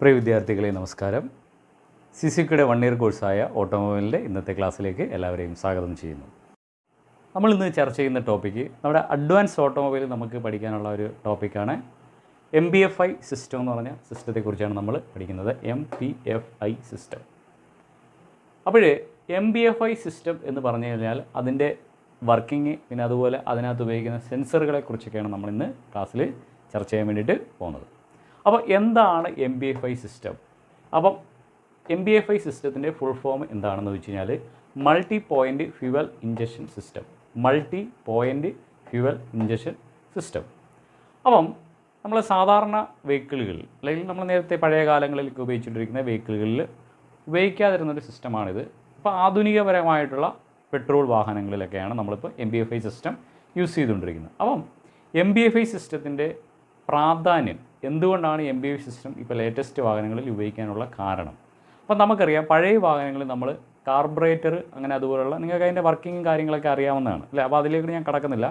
പ്രിയ വിദ്യാർത്ഥികളെ നമസ്കാരം. സിസിക്കയുടെ 1 ഇയർ കോഴ്സായ ഓട്ടോമൊബൈലിൻ്റെ ഇന്നത്തെ ക്ലാസ്സിലേക്ക് എല്ലാവരെയും സ്വാഗതം ചെയ്യുന്നു. നമ്മൾ ഇന്ന് ചർച്ച ചെയ്യുന്ന ടോപ്പിക്ക് നമ്മുടെ അഡ്വാൻസ് ഓട്ടോമൊബൈൽ നമുക്ക് പഠിക്കാനുള്ള ഒരു ടോപ്പിക്കാണ്. MPFI സിസ്റ്റം എന്ന് പറഞ്ഞ സിസ്റ്റത്തെക്കുറിച്ചാണ് നമ്മൾ പഠിക്കുന്നത്. MPFI system. അപ്പോൾ MPFI സിസ്റ്റം എന്ന് പറഞ്ഞു കഴിഞ്ഞാൽ അതിൻ്റെ വർക്കിംഗ്, പിന്നെ അതുപോലെ അതിനകത്ത് ഉപയോഗിക്കുന്ന സെൻസറുകളെ കുറിച്ചൊക്കെയാണ് നമ്മളിന്ന് ക്ലാസ്സിൽ ചർച്ച ചെയ്യാൻ വേണ്ടിയിട്ട് പോകുന്നത്. അപ്പോൾ എന്താണ് MPFI സിസ്റ്റം? അപ്പം MPFI സിസ്റ്റത്തിൻ്റെ ഫുൾ ഫോം എന്താണെന്ന് വെച്ച് കഴിഞ്ഞാൽ multi point fuel injection system. Multi point fuel injection system. അപ്പം നമ്മൾ സാധാരണ വെഹിക്കിളുകളിൽ, അല്ലെങ്കിൽ നമ്മൾ നേരത്തെ പഴയ കാലങ്ങളിലൊക്കെ ഉപയോഗിച്ചുകൊണ്ടിരിക്കുന്ന വെഹിക്കിളുകളിൽ ഉപയോഗിക്കാതിരുന്നൊരു സിസ്റ്റമാണിത്. അപ്പോൾ ആധുനികപരമായിട്ടുള്ള പെട്രോൾ വാഹനങ്ങളിലൊക്കെയാണ് നമ്മളിപ്പോൾ MPFI സിസ്റ്റം യൂസ് ചെയ്തുകൊണ്ടിരിക്കുന്നത്. അപ്പം MPFI സിസ്റ്റത്തിൻ്റെ പ്രാധാന്യം എന്തുകൊണ്ടാണ് MPFI സിസ്റ്റം ഇപ്പോൾ ലേറ്റസ്റ്റ് വാഹനങ്ങളിൽ ഉപയോഗിക്കാനുള്ള കാരണം? അപ്പം നമുക്കറിയാം, പഴയ വാഹനങ്ങളിൽ നമ്മൾ കാർബറേറ്റർ അങ്ങനെ അതുപോലുള്ള, നിങ്ങൾക്ക് അതിൻ്റെ വർക്കിങ്ങും കാര്യങ്ങളൊക്കെ അറിയാവുന്നതാണ് അല്ലേ? അപ്പോൾ അതിലേക്ക് ഞാൻ കടക്കുന്നില്ല.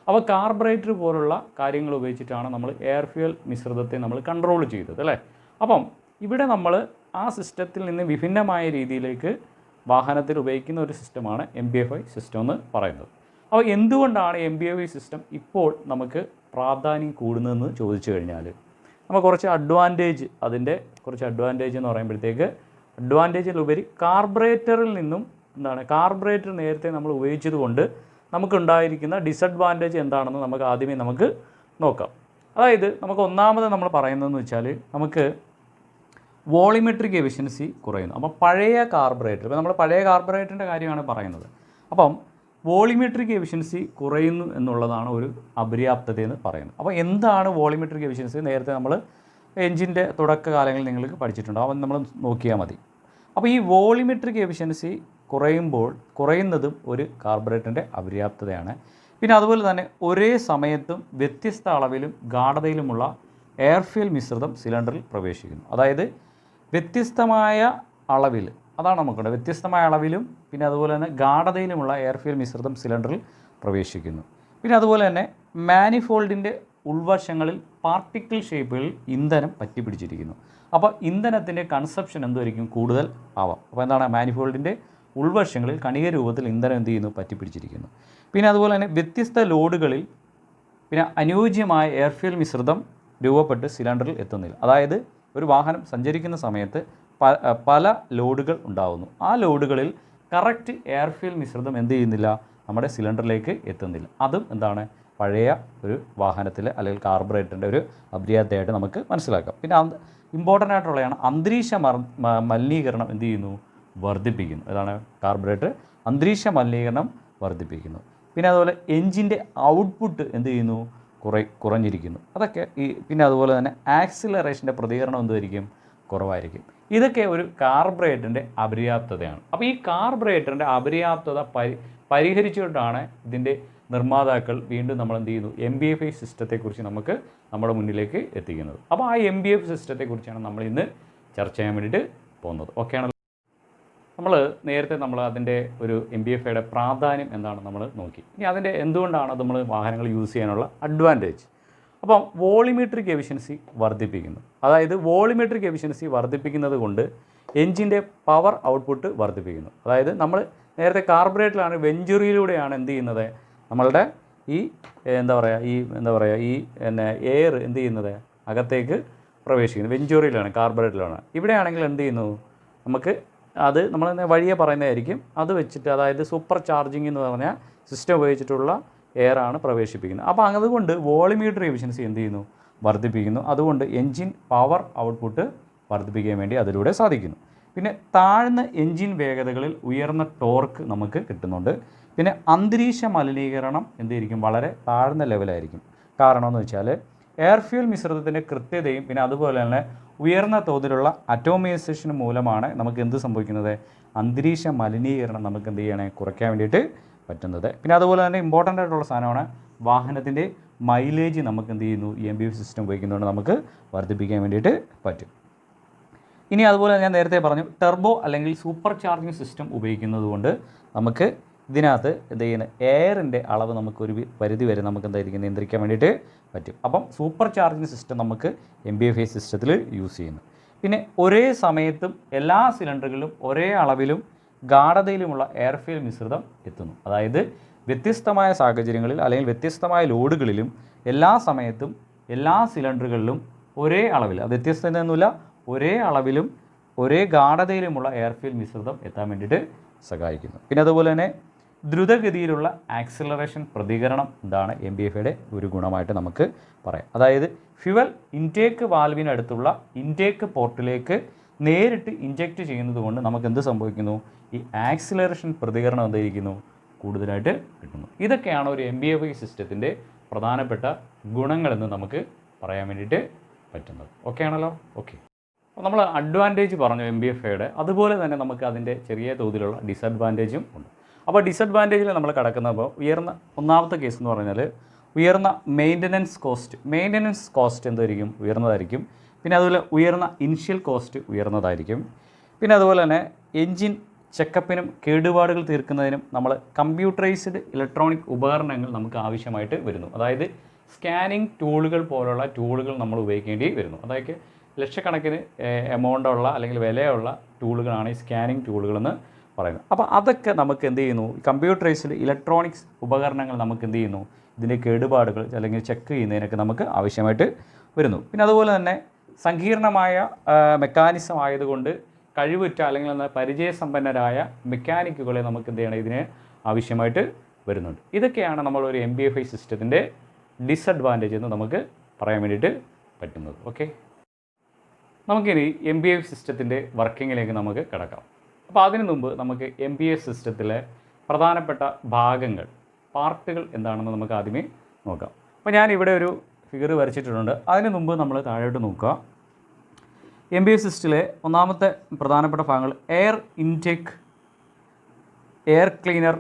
അപ്പോൾ കാർബറേറ്റർ പോലുള്ള കാര്യങ്ങൾ ഉപയോഗിച്ചിട്ടാണ് നമ്മൾ എയർ ഫ്യൂവൽ മിശ്രിതത്തെ നമ്മൾ കൺട്രോൾ ചെയ്തത് അല്ലേ? അപ്പം ഇവിടെ നമ്മൾ ആ സിസ്റ്റത്തിൽ നിന്ന് വിഭിന്നമായ രീതിയിലേക്ക് വാഹനത്തിൽ ഉപയോഗിക്കുന്ന ഒരു സിസ്റ്റമാണ് MPFI സിസ്റ്റം എന്ന് പറയുന്നത്. അപ്പോൾ എന്തുകൊണ്ടാണ് MPFI സിസ്റ്റം ഇപ്പോൾ നമുക്ക് പ്രാധാന്യം കൂടുന്നതെന്ന് ചോദിച്ചു കഴിഞ്ഞാൽ, നമ്മൾ കുറച്ച് അഡ്വാൻറ്റേജ്, അതിൻ്റെ കുറച്ച് അഡ്വാൻറ്റേജ് എന്ന് പറയുമ്പോഴത്തേക്ക്, അഡ്വാൻറ്റേജിലുപരി കാർബറേറ്ററിൽ നിന്നും കാർബറേറ്റർ നേരത്തെ നമ്മൾ ഉപയോഗിച്ചത് കൊണ്ട് നമുക്കുണ്ടായിരിക്കുന്ന ഡിസഡ്വാൻറ്റേജ് എന്താണെന്ന് ആദ്യമേ നമുക്ക് നോക്കാം. അതായത് നമുക്ക് ഒന്നാമത് നമ്മൾ പറയുന്നതെന്ന് വെച്ചാൽ, നമുക്ക് വോളിമെട്രിക് എഫിഷ്യൻസി കുറയുന്നു. അപ്പം പഴയ കാർബറേറ്റർ, ഇപ്പോൾ നമ്മൾ പഴയ കാർബറേറ്ററിൻ്റെ കാര്യമാണ് പറയുന്നത്. അപ്പം വോളിമെട്രിക് എഫിഷ്യൻസി കുറയുന്നു എന്നുള്ളതാണ് ഒരു അപര്യാപ്തതയെന്ന് പറയുന്നത്. അപ്പോൾ എന്താണ് വോളിമെട്രിക് എഫിഷ്യൻസി? നേരത്തെ നമ്മൾ എഞ്ചിൻ്റെ തുടക്ക കാലങ്ങളിൽ നിങ്ങൾക്ക് പഠിച്ചിട്ടുണ്ടാവും, അത് നമ്മൾ നോക്കിയാൽ മതി. അപ്പോൾ ഈ വോളിമെട്രിക് എഫിഷ്യൻസി കുറയുന്നതും ഒരു കാർബറേറ്ററിൻ്റെ അപര്യാപ്തതയാണ്. പിന്നെ അതുപോലെ തന്നെ ഒരേ സമയത്തും വ്യത്യസ്ത അളവിലും ഗാഢതയിലുമുള്ള എയർ ഫ്യൂൽ മിശ്രിതം സിലിണ്ടറിൽ പ്രവേശിക്കുന്നു. അതായത് വ്യത്യസ്തമായ അളവിൽ, അതാണ് നമുക്കുണ്ട്, വ്യത്യസ്തമായ അളവിലും പിന്നെ അതുപോലെ തന്നെ ഗാഢതയിലുമുള്ള എയർ ഫ്യൂൽ മിശ്രിതം സിലിണ്ടറിൽ പ്രവേശിക്കുന്നു. പിന്നെ അതുപോലെ തന്നെ മാനിഫോൾഡിൻ്റെ ഉൾവശങ്ങളിൽ പാർട്ടിക്കിൾ ഷേപ്പുകളിൽ ഇന്ധനം പറ്റിപ്പിടിച്ചിരിക്കുന്നു. അപ്പോൾ ഇന്ധനത്തിൻ്റെ കൺസപ്ഷൻ എന്തായിരിക്കും? കൂടുതൽ ആവാം. അപ്പോൾ എന്താണ്? മാനിഫോൾഡിൻ്റെ ഉൾവശങ്ങളിൽ കണിക രൂപത്തിൽ ഇന്ധനം എന്ത് ചെയ്യുന്നു? പറ്റിപ്പിടിച്ചിരിക്കുന്നു. പിന്നെ അതുപോലെ തന്നെ വ്യത്യസ്ത ലോഡുകളിൽ പിന്നെ അനുയോജ്യമായ എയർ ഫ്യൂൽ മിശ്രിതം രൂപപ്പെട്ട് സിലിണ്ടറിൽ എത്തുന്നില്ല. അതായത് ഒരു വാഹനം സഞ്ചരിക്കുന്ന സമയത്ത് പല ലോഡുകൾ ഉണ്ടാകുന്നു. ആ ലോഡുകളിൽ കറക്റ്റ് എയർ ഫ്യൂൽ മിശ്രിതം എന്ത് ചെയ്യുന്നില്ല? നമ്മുടെ സിലിണ്ടറിലേക്ക് എത്തുന്നില്ല. അതും എന്താണ്? പഴയ ഒരു വാഹനത്തിലെ അല്ലെങ്കിൽ കാർബറേറ്ററിൻ്റെ ഒരു അപര്യാപ്തതയായിട്ട് നമുക്ക് മനസ്സിലാക്കാം. പിന്നെ ഇമ്പോർട്ടൻ്റ് ആയിട്ടുള്ളതാണ് അന്തരീക്ഷ മലിനീകരണം എന്ത് ചെയ്യുന്നു? വർദ്ധിപ്പിക്കുന്നു. ഏതാണ്? കാർബറേറ്റർ അന്തരീക്ഷ മലിനീകരണം വർദ്ധിപ്പിക്കുന്നു. പിന്നെ അതുപോലെ എഞ്ചിൻ്റെ ഔട്ട്പുട്ട് എന്ത് ചെയ്യുന്നു? കുറഞ്ഞിരിക്കുന്നു. അതൊക്കെ പിന്നെ അതുപോലെ തന്നെ ആക്സിലറേഷൻ്റെ പ്രതികരണം എന്തായിരിക്കും? കുറവായിരിക്കും. ഇതൊക്കെ ഒരു കാർബറേറ്ററിൻ്റെ അപര്യാപ്തതയാണ്. അപ്പോൾ ഈ കാർബറേറ്ററിൻ്റെ അപര്യാപ്തത പരിഹരിച്ചുകൊണ്ടാണ് ഇതിൻ്റെ നിർമ്മാതാക്കൾ വീണ്ടും നമ്മൾ എന്ത് ചെയ്യുന്നു? MPFI സിസ്റ്റത്തെക്കുറിച്ച് നമുക്ക് നമ്മുടെ മുന്നിലേക്ക് എത്തിക്കുന്നത്. അപ്പോൾ ആ MPFI സിസ്റ്റത്തെക്കുറിച്ചാണ് നമ്മൾ ഇന്ന് ചർച്ച ചെയ്യാൻ വേണ്ടിയിട്ട് പോകുന്നത്. ഓക്കെ ആണല്ലോ? നേരത്തെ അതിൻ്റെ ഒരു MPFIയുടെ പ്രാധാന്യം എന്താണെന്ന് നമ്മൾ നോക്കി. ഇനി അതിൻ്റെ എന്തുകൊണ്ടാണ് നമ്മൾ വാഹനങ്ങൾ യൂസ് ചെയ്യാനുള്ള അഡ്വാൻറ്റേജ്. അപ്പം വോളിമെട്രിക് എഫിഷ്യൻസി വർദ്ധിപ്പിക്കുന്നു. അതായത് വോളിമെട്രിക് എഫിഷ്യൻസി വർദ്ധിപ്പിക്കുന്നത് കൊണ്ട് എഞ്ചിൻ്റെ പവർ ഔട്ട്പുട്ട് വർദ്ധിപ്പിക്കുന്നു. അതായത് നമ്മൾ നേരത്തെ കാർബറേറ്ററിലാണ്, വെഞ്ചുറിയിലൂടെയാണ് എന്ത് ചെയ്യുന്നത്? നമ്മളുടെ ഈ എയർ എന്ത് ചെയ്യുന്നത്? അകത്തേക്ക് പ്രവേശിക്കുന്നത് വെഞ്ചുറിയിലാണ്, കാർബറേറ്ററിലാണ്. ഇവിടെയാണെങ്കിൽ എന്ത് ചെയ്യുന്നു? നമുക്ക് അത് നമ്മൾ വഴിയെ പറയുന്നതായിരിക്കും. അത് വെച്ചിട്ട്, അതായത് സൂപ്പർ ചാർജിങ് എന്ന് പറഞ്ഞാൽ സിസ്റ്റം ഉപയോഗിച്ചിട്ടുള്ള എയറാണ് പ്രവേശിപ്പിക്കുന്നത്. അപ്പോൾ അതുകൊണ്ട് വോളിമെട്രിക് എഫിഷ്യൻസി എന്ത് ചെയ്യുന്നു? വർദ്ധിപ്പിക്കുന്നു. അതുകൊണ്ട് എൻജിൻ പവർ ഔട്ട്പുട്ട് വർദ്ധിപ്പിക്കാൻ വേണ്ടി അതിലൂടെ സാധിക്കുന്നു. പിന്നെ താഴ്ന്ന എൻജിൻ വേഗതകളിൽ ഉയർന്ന ടോർക്ക് നമുക്ക് കിട്ടുന്നുണ്ട്. പിന്നെ അന്തരീക്ഷ മലിനീകരണം എന്തായിരിക്കും? വളരെ താഴ്ന്ന ലെവലായിരിക്കും. കാരണം എന്ന് വെച്ചാൽ എയർ ഫ്യൂൽ മിശ്രിതത്തിൻ്റെ കൃത്യതയും പിന്നെ അതുപോലെ തന്നെ ഉയർന്ന തോതിലുള്ള അറ്റോമൈസേഷൻ മൂലമാണ് നമുക്ക് എന്ത് സംഭവിക്കുന്നത്? അന്തരീക്ഷ മലിനീകരണം നമുക്ക് എന്ത് ചെയ്യണേ? കുറയ്ക്കാൻ വേണ്ടിയിട്ട് പറ്റുന്നത്. പിന്നെ അതുപോലെ തന്നെ ഇമ്പോർട്ടൻ്റ് ആയിട്ടുള്ള സാധനമാണ് വാഹനത്തിൻ്റെ മൈലേജ് നമുക്ക് എന്ത് ചെയ്യുന്നു? ഈ MPFI സിസ്റ്റം ഉപയോഗിക്കുന്നതുകൊണ്ട് നമുക്ക് വർദ്ധിപ്പിക്കാൻ വേണ്ടിയിട്ട് പറ്റും. ഇനി അതുപോലെ ഞാൻ നേരത്തെ പറഞ്ഞു, ടെർബോ അല്ലെങ്കിൽ സൂപ്പർ ചാർജിങ് സിസ്റ്റം ഉപയോഗിക്കുന്നത് കൊണ്ട് നമുക്ക് ഇതിനകത്ത് എന്ത് ചെയ്യുന്നത്? എയറിൻ്റെ അളവ് നമുക്കൊരു പരിധി വരെ നമുക്ക് എന്തായിരിക്കും? നിയന്ത്രിക്കാൻ വേണ്ടിയിട്ട് പറ്റും. അപ്പം സൂപ്പർ ചാർജിങ് സിസ്റ്റം നമുക്ക് MPFI സിസ്റ്റത്തിൽ യൂസ് ചെയ്യുന്നു. പിന്നെ ഒരേ സമയത്തും എല്ലാ സിലിണ്ടറുകളിലും ഒരേ അളവിലും ഗാഢതയിലുമുള്ള എയർ ഫ്യൂൽ മിശ്രിതം എത്തുന്നു. അതായത് വ്യത്യസ്തമായ സാഹചര്യങ്ങളിൽ അല്ലെങ്കിൽ വ്യത്യസ്തമായ ലോഡുകളിലും എല്ലാ സമയത്തും എല്ലാ സിലിണ്ടറുകളിലും ഒരേ അളവിൽ, അത് വ്യത്യസ്തതയൊന്നുമില്ല, ഒരേ അളവിലും ഒരേ ഗാഢതയിലുമുള്ള എയർ ഫ്യൂൽ മിശ്രിതം എത്താൻ വേണ്ടിയിട്ട് സഹായിക്കുന്നു. പിന്നെ അതുപോലെ തന്നെ ദ്രുതഗതിയിലുള്ള ആക്സിലറേഷൻ പ്രതികരണം എന്താണ് MBFയുടെ ഒരു ഗുണമായിട്ട് നമുക്ക് പറയാം. അതായത് ഫ്യുവൽ ഇൻടേക്ക് വാൽവിനടുത്തുള്ള ഇൻടേക്ക് പോർട്ടിലേക്ക് നേരിട്ട് ഇഞ്ചെക്റ്റ് ചെയ്യുന്നത് കൊണ്ട് നമുക്ക് എന്ത് സംഭവിക്കുന്നു? ഈ ആക്സിലറേഷൻ പ്രതികരണം എന്തായിരിക്കുന്നു? കൂടുതലായിട്ട് കിട്ടുന്നു. ഇതൊക്കെയാണ് ഒരു MBFI സിസ്റ്റത്തിൻ്റെ പ്രധാനപ്പെട്ട ഗുണങ്ങളെന്ന് നമുക്ക് പറയാൻ വേണ്ടിയിട്ട് പറ്റുന്നത്. ഓക്കെ ആണല്ലോ? ഓക്കെ. അപ്പോൾ നമ്മൾ അഡ്വാൻറ്റേജ് പറഞ്ഞു MBFയുടെ, അതുപോലെ തന്നെ നമുക്ക് അതിൻ്റെ ചെറിയ തോതിലുള്ള ഡിസഡ്വാൻറ്റേജും ഉണ്ട്. അപ്പോൾ ഡിസഡ്വാൻറ്റേജിൽ നമ്മൾ കിടക്കുന്നപ്പോൾ ഒന്നാമത്തെ കേസ് എന്ന് പറഞ്ഞാൽ ഉയർന്ന മെയിൻ്റനൻസ് കോസ്റ്റ് എന്തായിരിക്കും? ഉയർന്നതായിരിക്കും. പിന്നെ അതുപോലെ ഉയർന്ന ഇനിഷ്യൽ കോസ്റ്റ് ഉയർന്നതായിരിക്കും. പിന്നെ അതുപോലെ തന്നെ എൻജിൻ ചെക്കപ്പിനും കേടുപാടുകൾ തീർക്കുന്നതിനും നമ്മൾ കമ്പ്യൂട്ടറൈസ്ഡ് ഇലക്ട്രോണിക് ഉപകരണങ്ങൾ നമുക്ക് ആവശ്യമായിട്ട് വരുന്നു. അതായത് സ്കാനിങ് ടൂളുകൾ പോലുള്ള ടൂളുകൾ നമ്മൾ ഉപയോഗിക്കേണ്ടി വരുന്നു. അതായത് ലക്ഷക്കണക്കിന് എമൗണ്ടുള്ള അല്ലെങ്കിൽ വിലയുള്ള ടൂളുകളാണ് ഈ സ്കാനിങ് ടൂളുകളെന്ന് പറയുന്നത്. അപ്പോൾ അതൊക്കെ നമുക്ക് എന്ത് ചെയ്യുന്നു? കമ്പ്യൂട്ടറൈസ്ഡ് ഇലക്ട്രോണിക്സ് ഉപകരണങ്ങൾ നമുക്ക് എന്ത് ചെയ്യുന്നു? ഇതിൻ്റെ കേടുപാടുകൾ അല്ലെങ്കിൽ ചെക്ക് ചെയ്യുന്നതിനൊക്കെ നമുക്ക് ആവശ്യമായിട്ട് വരുന്നു. പിന്നെ അതുപോലെ തന്നെ സങ്കീർണമായ മെക്കാനിസം ആയതുകൊണ്ട് കഴിവുറ്റ അല്ലെങ്കിൽ പരിചയസമ്പന്നരായ മെക്കാനിക്കുകളെ നമുക്ക് എന്ത് ചെയ്യണം? ഇതിന് ആവശ്യമായിട്ട് വരുന്നുണ്ട്. ഇതൊക്കെയാണ് നമ്മളൊരു MBFI സിസ്റ്റത്തിൻ്റെ ഡിസഡ്വാൻറ്റേജ് എന്ന് നമുക്ക് പറയാൻ വേണ്ടിയിട്ട് പറ്റുന്നത്. ഓക്കെ, നമുക്കിനി MBFI സിസ്റ്റത്തിൻ്റെ വർക്കിങ്ങിലേക്ക് നമുക്ക് കിടക്കാം. അപ്പോൾ അതിനു മുമ്പ് നമുക്ക് MBFI സിസ്റ്റത്തിലെ പ്രധാനപ്പെട്ട ഭാഗങ്ങൾ, പാർട്ടുകൾ എന്താണെന്ന് നമുക്ക് ആദ്യമേ നോക്കാം. അപ്പോൾ ഞാൻ ഇവിടെ ഒരു ഫിഗർ വരച്ചിട്ടുണ്ട്. അതിന് മുമ്പ് നമ്മൾ താഴോട്ട് നോക്കുക. MBFI സിസ്റ്റത്തിലെ ഒന്നാമത്തെ പ്രധാനപ്പെട്ട ഭാഗങ്ങൾ air intake, air cleaner,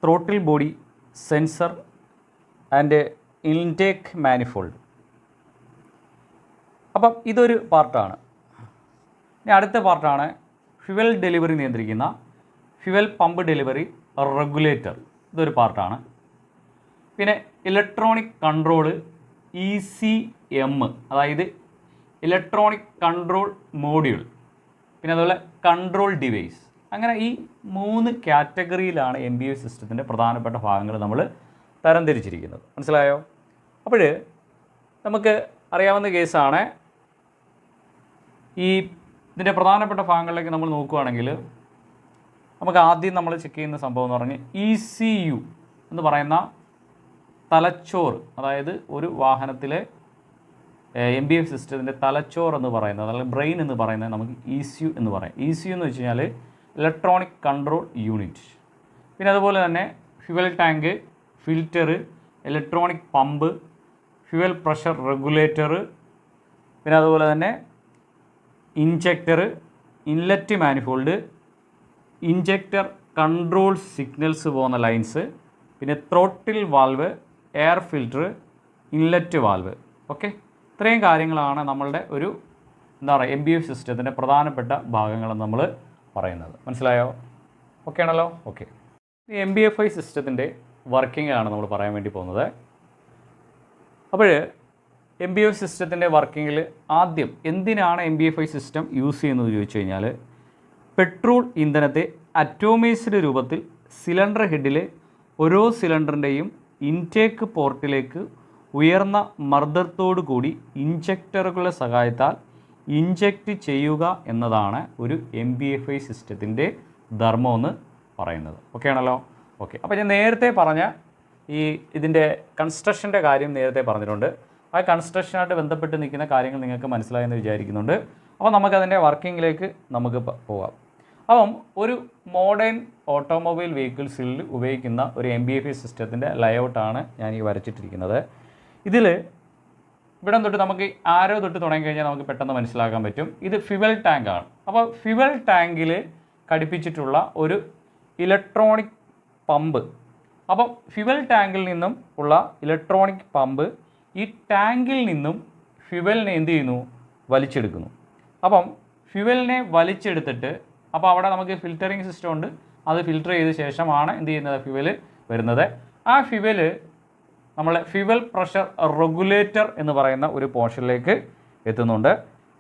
throttle body, sensor and intake manifold. അപ്പം ഇതൊരു പാർട്ടാണ്. ഇനി അടുത്ത പാർട്ടാണ് ഫ്യുവൽ ഡെലിവറി നിയന്ത്രിക്കുന്ന ഫ്യുവൽ പമ്പ് ഡെലിവറി റെഗുലേറ്റർ. ഇതൊരു പാർട്ടാണ്. പിന്നെ ഇലക്ട്രോണിക് കൺട്രോള് ECM, അതായത് ഇലക്ട്രോണിക് കൺട്രോൾ മോഡ്യൂൾ. പിന്നെ അതുപോലെ കൺട്രോൾ ഡിവൈസ്. അങ്ങനെ ഈ 3 കാറ്റഗറിയിലാണ് MBFI സിസ്റ്റത്തിൻ്റെ പ്രധാനപ്പെട്ട ഭാഗങ്ങൾ നമ്മൾ തരംതിരിച്ചിരിക്കുന്നത്. മനസ്സിലായോ? അപ്പോൾ നമുക്ക് അറിയാവുന്ന കേസാണ്. ഇതിൻ്റെ പ്രധാനപ്പെട്ട ഭാഗങ്ങളിലേക്ക് നമ്മൾ നോക്കുകയാണെങ്കിൽ നമുക്ക് ആദ്യം നമ്മൾ ചെക്ക് ചെയ്യുന്ന സംഭവം എന്ന് പറഞ്ഞാൽ ECU എന്ന് പറയുന്ന തലച്ചോറ്. അതായത് ഒരു വാഹനത്തിലെ MBFI സിസ്റ്റത്തിൻ്റെ തലച്ചോറ് എന്ന് പറയുന്നത്, അല്ലെങ്കിൽ ബ്രെയിൻ എന്ന് പറയുന്നത് നമുക്ക് ECU എന്ന് പറയാം. ECU എന്ന് വെച്ച് കഴിഞ്ഞാൽ ഇലക്ട്രോണിക് കൺട്രോൾ യൂണിറ്റ്. പിന്നെ അതുപോലെ തന്നെ fuel tank, filter, electronic pump, fuel pressure regulator, പിന്നെ അതുപോലെ തന്നെ injector, inlet manifold, injector control signals പോകുന്ന ലൈൻസ്, പിന്നെ throttle valve, air filter, inlet valve. Okay, ഇത്രയും കാര്യങ്ങളാണ് നമ്മളുടെ ഒരു MBFI സിസ്റ്റത്തിൻ്റെ പ്രധാനപ്പെട്ട ഭാഗങ്ങളെന്ന് നമ്മൾ പറയുന്നത്. മനസ്സിലായോ? ഓക്കെ ആണല്ലോ? ഓക്കെ. ഈ MBFI സിസ്റ്റത്തിൻ്റെ വർക്കിംഗാണ് നമ്മൾ പറയാൻ വേണ്ടി പോകുന്നത്. അപ്പോൾ MBFI സിസ്റ്റത്തിൻ്റെ വർക്കിങ്ങിൽ ആദ്യം എന്തിനാണ് MBFI സിസ്റ്റം യൂസ് ചെയ്യുന്നത് ചോദിച്ചു കഴിഞ്ഞാൽ, പെട്രോൾ ഇന്ധനത്തെ അറ്റോമൈസ്ഡ് രൂപത്തിൽ സിലിണ്ടർ ഹെഡിലെ ഓരോ സിലിണ്ടറിൻ്റെയും ഇൻടേക്ക് പോർട്ടിലേക്ക് ഉയർന്ന മർദ്ദത്തോടു കൂടി ഇഞ്ചക്ടറുകളുടെ സഹായത്താൽ ഇഞ്ചക്റ്റ് ചെയ്യുക എന്നതാണ് ഒരു MBFI സിസ്റ്റത്തിൻ്റെ ധർമ്മമെന്ന് പറയുന്നത്. ഓക്കെ ആണല്ലോ? ഓക്കെ. അപ്പോൾ ഞാൻ നേരത്തെ പറഞ്ഞ ഇതിൻ്റെ കൺസ്ട്രക്ഷൻ്റെ കാര്യം നേരത്തെ പറഞ്ഞിട്ടുണ്ട്. ആ കൺസ്ട്രക്ഷനായിട്ട് ബന്ധപ്പെട്ട് നിൽക്കുന്ന കാര്യങ്ങൾ നിങ്ങൾക്ക് മനസ്സിലായെന്ന് വിചാരിക്കുന്നുണ്ട്. അപ്പോൾ നമുക്കതിൻ്റെ വർക്കിങ്ങിലേക്ക് നമുക്ക് പോകാം. അപ്പം ഒരു മോഡേൺ ഓട്ടോമൊബൈൽ വെഹിക്കിൾസിൽ ഉപയോഗിക്കുന്ന ഒരു MBFI സിസ്റ്റത്തിൻ്റെ ലേഔട്ടാണ് ഞാൻ ഈ വരച്ചിട്ടിരിക്കുന്നത്. ഇതിൽ ഇവിടെ തൊട്ട് നമുക്ക് ആരോ തൊട്ട് തുടങ്ങി കഴിഞ്ഞാൽ നമുക്ക് പെട്ടെന്ന് മനസ്സിലാക്കാൻ പറ്റും. ഇത് ഫ്യുവൽ ടാങ്കാണ്. അപ്പോൾ ഫ്യുവൽ ടാങ്കിൽ ഘടിപ്പിച്ചിട്ടുള്ള ഒരു ഇലക്ട്രോണിക് പമ്പ്. അപ്പം ഫ്യുവൽ ടാങ്കിൽ നിന്നും ഉള്ള ഇലക്ട്രോണിക് പമ്പ് ഈ ടാങ്കിൽ നിന്നും ഫ്യുവലിനെ എന്ത് ചെയ്യുന്നു? വലിച്ചെടുക്കുന്നു. അപ്പം ഫ്യുവലിനെ വലിച്ചെടുത്തിട്ട് അപ്പോൾ അവിടെ നമുക്ക് ഫിൽറ്ററിങ് സിസ്റ്റം ഉണ്ട്. അത് ഫിൽറ്റർ ചെയ്ത ശേഷമാണ് എന്ത് ചെയ്യുന്നത്? ഫ്യുവൽ വരുന്നത്. ആ ഫ്യുവൽ നമ്മളെ ഫ്യുവൽ പ്രഷർ റെഗുലേറ്റർ എന്ന് പറയുന്ന ഒരു പോർഷനിലേക്ക് എത്തുന്നുണ്ട്.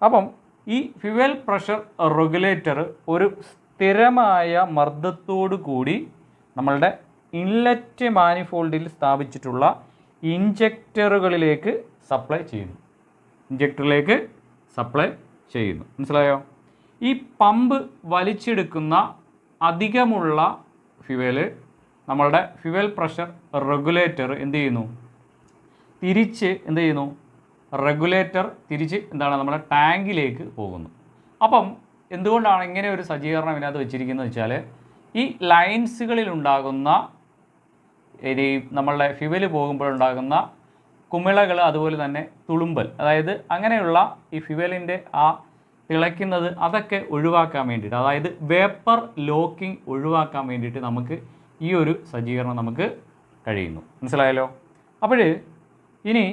അപ്പം ഈ ഫ്യുവൽ പ്രഷർ റെഗുലേറ്റർ ഒരു സ്ഥിരമായ മർദ്ദത്തോടു കൂടി നമ്മളുടെ ഇൻലെറ്റ് മാനിഫോൾഡിൽ സ്ഥാപിച്ചിട്ടുള്ള ഇഞ്ചക്ടറുകളിലേക്ക് സപ്ലൈ ചെയ്യുന്നു. മനസ്സിലായോ? ഈ പമ്പ് വലിച്ചെടുക്കുന്ന അധികമുള്ള ഫ്യുവല് നമ്മളുടെ ഫ്യുവൽ പ്രഷർ റെഗുലേറ്റർ റെഗുലേറ്റർ തിരിച്ച് നമ്മുടെ ടാങ്കിലേക്ക് പോകുന്നു. അപ്പം എന്തുകൊണ്ടാണ് ഇങ്ങനെ ഒരു സജ്ജീകരണം ഇതിനകത്ത് വെച്ചിരിക്കുന്നത് വെച്ചാൽ, ഈ ലൈൻസുകളിലുണ്ടാകുന്ന നമ്മളുടെ ഫ്യുവല് പോകുമ്പോഴുണ്ടാകുന്ന കുമിളകൾ, അതുപോലെ തന്നെ തുളുമ്പൽ, അതായത് അങ്ങനെയുള്ള ഈ ഫ്യുവലിൻ്റെ ആ തിളയ്ക്കുന്നത് അതൊക്കെ ഒഴിവാക്കാൻ വേണ്ടിയിട്ട്, അതായത് വേപ്പർ ലോക്കിംഗ് ഒഴിവാക്കാൻ വേണ്ടിയിട്ട് നമുക്ക് ഈ ഒരു സജ്ജീകരണം നമുക്ക് കഴിയുന്നു. മനസ്സിലായല്ലോ? അപ്പോൾ ഇനി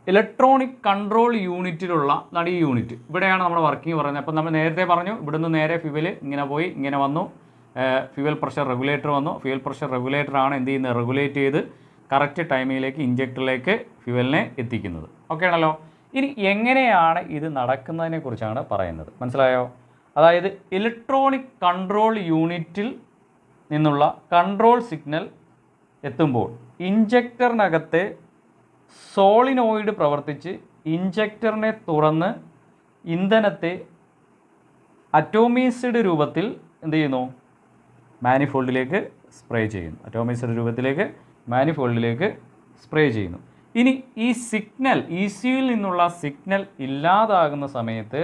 ഇലക്ട്രോണിക് കൺട്രോൾ യൂണിറ്റിലുള്ള ഈ യൂണിറ്റ് ഇവിടെയാണ് നമ്മുടെ വർക്കിംഗ് പറയുന്നത്. അപ്പോൾ നമ്മൾ നേരത്തെ പറഞ്ഞു, ഇവിടുന്ന് നേരെ ഫ്യുവല് ഇങ്ങനെ പോയി ഇങ്ങനെ വന്നു, ഫ്യുവൽ പ്രഷർ റെഗുലേറ്റർ വന്നു. ഫ്യുവൽ പ്രഷർ റെഗുലേറ്ററാണ് എന്ത് ചെയ്യുന്നത്, റെഗുലേറ്റ് ചെയ്ത് കറക്റ്റ് ടൈമിലേക്ക് ഇഞ്ചക്ടറിലേക്ക് ഫ്യുവലിനെ എത്തിക്കുന്നത്. ഓക്കെ ആണല്ലോ? ഇനി എങ്ങനെയാണ് ഇത് നടക്കുന്നതിനെ കുറിച്ചാണ് പറയുന്നത്. മനസ്സിലായോ? അതായത് ഇലക്ട്രോണിക് കൺട്രോൾ യൂണിറ്റിൽ നിന്നുള്ള കൺട്രോൾ സിഗ്നൽ എത്തുമ്പോൾ ഇഞ്ചക്ടറിനകത്തെ സോളിനോയിഡ് പ്രവർത്തിച്ച് ഇഞ്ചക്ടറിനെ തുറന്ന് ഇന്ധനത്തെ അറ്റോമൈസ്ഡ് രൂപത്തിൽ എന്ത് ചെയ്യുന്നു, മാനിഫോൾഡിലേക്ക് സ്പ്രേ ചെയ്യുന്നു. അറ്റോമൈസ്ഡ് രൂപത്തിലേക്ക് മാനിഫോൾഡിലേക്ക് സ്പ്രേ ചെയ്യുന്നു. ഇനി ഈ സിഗ്നൽ ECUവിൽ നിന്നുള്ള സിഗ്നൽ ഇല്ലാതാകുന്ന സമയത്ത്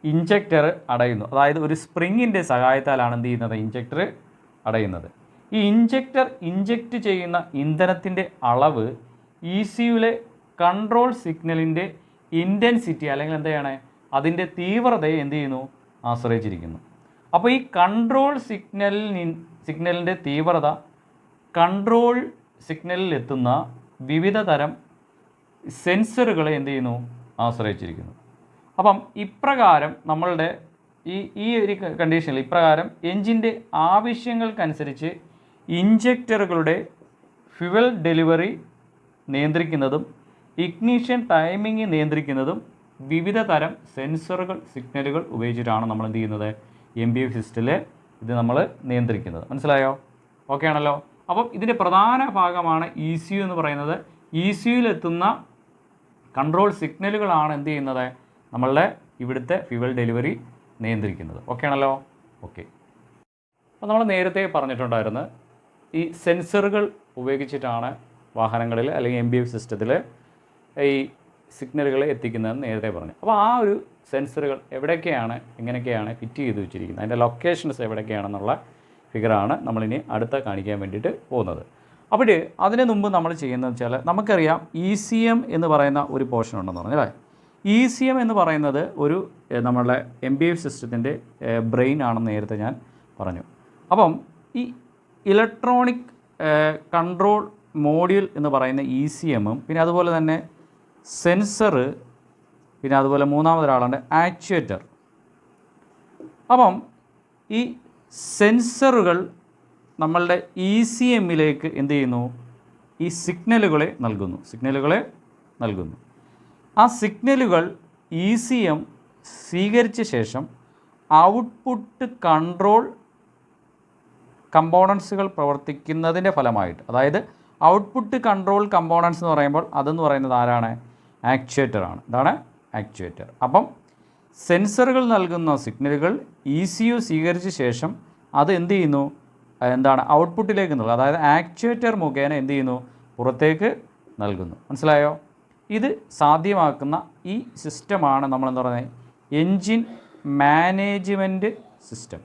ഇഞ്ചക്ടർ അടയുന്നു. അതായത് ഒരു സ്പ്രിങ്ങിൻ്റെ സഹായത്താലാണ് എന്ത് ചെയ്യുന്നത്, ഇഞ്ചക്ടർ അടയുന്നത്. ഈ ഇഞ്ചക്ടർ ഇഞ്ചക്റ്റ് ചെയ്യുന്ന ഇന്ധനത്തിൻ്റെ അളവ് ECUവിലെ കൺട്രോൾ സിഗ്നലിൻ്റെ ഇൻറ്റൻസിറ്റി അല്ലെങ്കിൽ എന്താണ് അതിൻ്റെ തീവ്രതയെ എന്ത് ചെയ്യുന്നു, ആശ്രയിച്ചിരിക്കുന്നു. അപ്പോൾ ഈ കൺട്രോൾ സിഗ്നലിൻ്റെ തീവ്രത കൺട്രോൾ സിഗ്നലിൽ എത്തുന്ന വിവിധ തരം സെൻസറുകളെ എന്ത് ചെയ്യുന്നു, ആശ്രയിച്ചിരിക്കുന്നു. അപ്പം ഇപ്രകാരം നമ്മളുടെ ഈ ഒരു കണ്ടീഷനിൽ ഇപ്രകാരം എൻജിൻ്റെ ആവശ്യങ്ങൾക്കനുസരിച്ച് ഇഞ്ചക്ടറുകളുടെ ഫ്യുവൽ ഡെലിവറി നിയന്ത്രിക്കുന്നതും ഇഗ്നിഷൻ ടൈമിംഗ് നിയന്ത്രിക്കുന്നതും വിവിധ തരം സെൻസറുകൾ സിഗ്നലുകൾ ഉപയോഗിച്ചിട്ടാണ് നമ്മൾ എന്ത് ചെയ്യുന്നത്, MBF സിസ്റ്റത്തിൽ ഇത് നമ്മൾ നിയന്ത്രിക്കുന്നത്. മനസ്സിലായോ? ഓക്കെ ആണല്ലോ? അപ്പം ഇതിൻ്റെ പ്രധാന ഭാഗമാണ് ECU എന്ന് പറയുന്നത്. ECUവിലെത്തുന്ന കൺട്രോൾ സിഗ്നലുകളാണ് എന്ത് ചെയ്യുന്നത്, നമ്മളുടെ ഇവിടുത്തെ ഫ്യുവൽ ഡെലിവറി നിയന്ത്രിക്കുന്നത്. ഓക്കെ ആണല്ലോ? ഓക്കെ. അപ്പോൾ നമ്മൾ നേരത്തെ പറഞ്ഞിട്ടുണ്ടായിരുന്നു, ഈ സെൻസറുകൾ ഉപയോഗിച്ചിട്ടാണ് വാഹനങ്ങളിൽ അല്ലെങ്കിൽ MBF സിസ്റ്റത്തിൽ ഈ സിഗ്നലുകൾ എത്തിക്കുന്നതെന്ന് നേരത്തെ പറഞ്ഞു. അപ്പോൾ ആ ഒരു സെൻസറുകൾ എവിടെയൊക്കെയാണ് എങ്ങനെയൊക്കെയാണ് ഫിറ്റ് ചെയ്ത് വെച്ചിരിക്കുന്നത്, അതിൻ്റെ ലൊക്കേഷൻസ് എവിടെയൊക്കെയാണെന്നുള്ള ഫിഗറാണ് നമ്മളിനി അടുത്ത കാണിക്കാൻ വേണ്ടിയിട്ട് പോകുന്നത്. അപ്പോൾ അതിന് മുമ്പ് നമ്മൾ ചെയ്യുന്നതെന്ന് വെച്ചാൽ, നമുക്കറിയാം ECM എന്ന് പറയുന്ന ഒരു പോർഷൻ ഉണ്ടെന്ന് പറഞ്ഞല്ലേ. ECM എന്ന് പറയുന്നത് ഒരു നമ്മളുടെ MBF സിസ്റ്റത്തിൻ്റെ ബ്രെയിൻ ആണെന്ന് നേരത്തെ ഞാൻ പറഞ്ഞു. അപ്പം ഈ ഇലക്ട്രോണിക് കൺട്രോൾ മോഡ്യൂൾ എന്ന് പറയുന്ന ECM-ഉം പിന്നെ അതുപോലെ തന്നെ സെൻസർ, പിന്നെ അതുപോലെ മൂന്നാമതൊരാളുണ്ട് ആക്ച്വേറ്റർ. അപ്പം ഈ സെൻസറുകൾ നമ്മളുടെ ECM-ലേക്ക് എന്ത് ചെയ്യുന്നു, ഈ സിഗ്നലുകളെ നൽകുന്നു. ആ സിഗ്നലുകൾ ECM സ്വീകരിച്ച ശേഷം ഔട്ട്പുട്ട് കൺട്രോൾ കമ്പോണൻസുകൾ പ്രവർത്തിക്കുന്നതിൻ്റെ ഫലമായിട്ട്, അതായത് ഔട്ട്പുട്ട് കൺട്രോൾ കമ്പോണൻസ് എന്ന് പറയുമ്പോൾ അതെന്ന് പറയുന്നത് ആരാണ്, ആക്ച്വേറ്ററാണ്. ഇതാണ് ആക്ച്വേറ്റർ. അപ്പം സെൻസറുകൾ നൽകുന്ന സിഗ്നലുകൾ ECU സ്വീകരിച്ച ശേഷം അത് എന്ത് ചെയ്യുന്നു, ഔട്ട്പുട്ടിലേക്ക് നൽകും, അതായത് ആക്ച്വേറ്റർ മുഖേന എന്ത് ചെയ്യുന്നു, പുറത്തേക്ക് നൽകുന്നു. മനസ്സിലായോ? ഇത് സാധ്യമാക്കുന്ന ഈ സിസ്റ്റമാണ് നമ്മളെന്താ പറയുന്നത്, എൻജിൻ മാനേജ്മെൻറ്റ് സിസ്റ്റം.